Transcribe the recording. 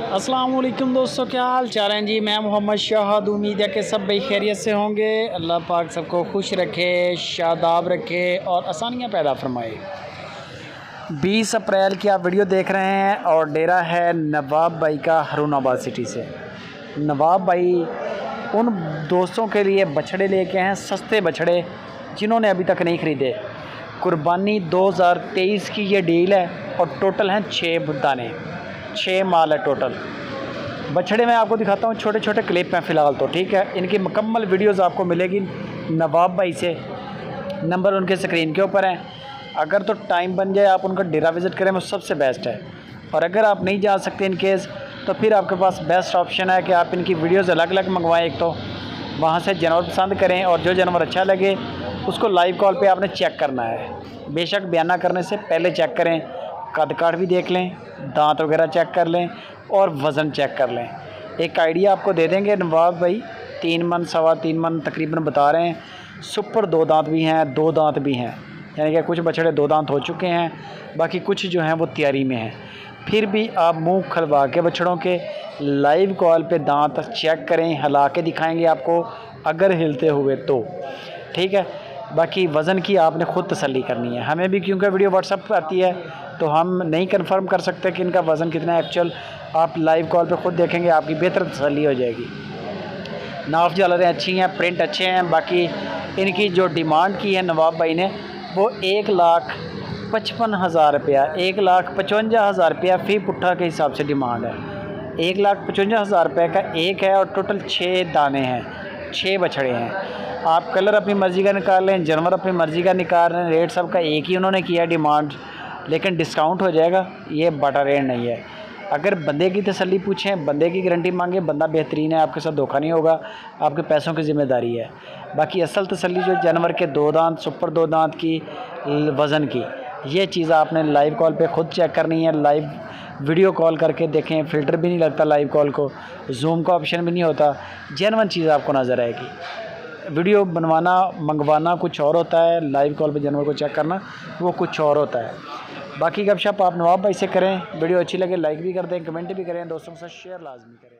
अस्सलाम वालेकुम दोस्तों, क्या हाल चाल हैं जी। मैं मोहम्मद शाहद, उम्मीद है कि सब भाई खैरियत से होंगे। अल्लाह पाक सबको खुश रखे, शादाब रखे और आसानियाँ पैदा फरमाए। 20 अप्रैल की आप वीडियो देख रहे हैं और डेरा है नवाब भाई का हरूनाबाद सिटी से। नवाब भाई उन दोस्तों के लिए बछड़े लेके हैं, सस्ते बछड़े जिन्होंने अभी तक नहीं ख़रीदे। कुर्बानी 2023 की ये डील है और टोटल हैं 6 दाने, 6 माल है टोटल। बछड़े मैं आपको दिखाता हूँ, छोटे छोटे क्लिप हैं फ़िलहाल तो, ठीक है। इनकी मुकम्मल वीडियोस आपको मिलेगी नवाब भाई से, नंबर उनके स्क्रीन के ऊपर हैं। अगर तो टाइम बन जाए आप उनका डेरा विज़िट करें वो सबसे बेस्ट है, और अगर आप नहीं जा सकते इन केस तो फिर आपके पास बेस्ट ऑप्शन है कि आप इनकी वीडियोज़ अलग अलग मंगवाएँ। एक तो वहाँ से जानवर पसंद करें और जो जानवर अच्छा लगे उसको लाइव कॉल पे आपने चेक करना है। बेशक बयाना करने से पहले चेक करें, कद काठ भी देख लें, दांत वगैरह चेक कर लें और वज़न चेक कर लें। एक आइडिया आपको दे देंगे नवाब भाई, 3 मन सवा 3 मन तकरीबन बता रहे हैं। सुपर 2 दांत भी हैं, 2 दांत भी हैं, यानी कि कुछ बछड़े 2 दांत हो चुके हैं, बाकी कुछ जो हैं वो तैयारी में हैं। फिर भी आप मुंह खुलवा के बछड़ों के लाइव कॉल पे दांत चेक करें, हिला के दिखाएंगे आपको अगर हिलते हुए तो, ठीक है। बाकी वज़न की आपने ख़ुद तसल्ली करनी है। हमें भी क्योंकि वीडियो व्हाट्सएप पर आती है तो हम नहीं कंफर्म कर सकते कि इनका वज़न कितना है एक्चुअल। आप लाइव कॉल पे ख़ुद देखेंगे, आपकी बेहतर तसल्ली हो जाएगी। नाफ झालरें अच्छी हैं, प्रिंट अच्छे हैं। बाकी इनकी जो डिमांड की है नवाब भाई ने वो 1,55,000 रुपया, 1,55,000 रुपया फ़ी पुट्ठा के हिसाब से डिमांड है। 1,55,000 रुपये का एक है और टोटल 6 दाने हैं, 6 बछड़े हैं। आप कलर अपनी मर्ज़ी का निकाल लें, जानवर अपनी मर्ज़ी का निकाल लें। रेट सबका एक ही उन्होंने किया डिमांड, लेकिन डिस्काउंट हो जाएगा, ये बटा रेट नहीं है। अगर बंदे की तसल्ली पूछें, बंदे की गारंटी मांगे, बंदा बेहतरीन है, आपके साथ धोखा नहीं होगा, आपके पैसों की ज़िम्मेदारी है। बाकी असल तसल्ली जो जानवर के 2 दांत, सुपर 2 दांत की, वज़न की, ये चीज़ आपने लाइव कॉल पे ख़ुद चेक करनी है। लाइव वीडियो कॉल करके देखें, फ़िल्टर भी नहीं लगता लाइव कॉल को, जूम का ऑप्शन भी नहीं होता, जेन्युइन चीज़ आपको नज़र आएगी। वीडियो बनवाना मंगवाना कुछ और होता है, लाइव कॉल पे जानवर को चेक करना वो कुछ और होता है। बाकी गपशप आप नवाब भाई से करें। वीडियो अच्छी लगे लाइक भी कर दें, कमेंट भी करें, दोस्तों के साथ शेयर लाजमी करें।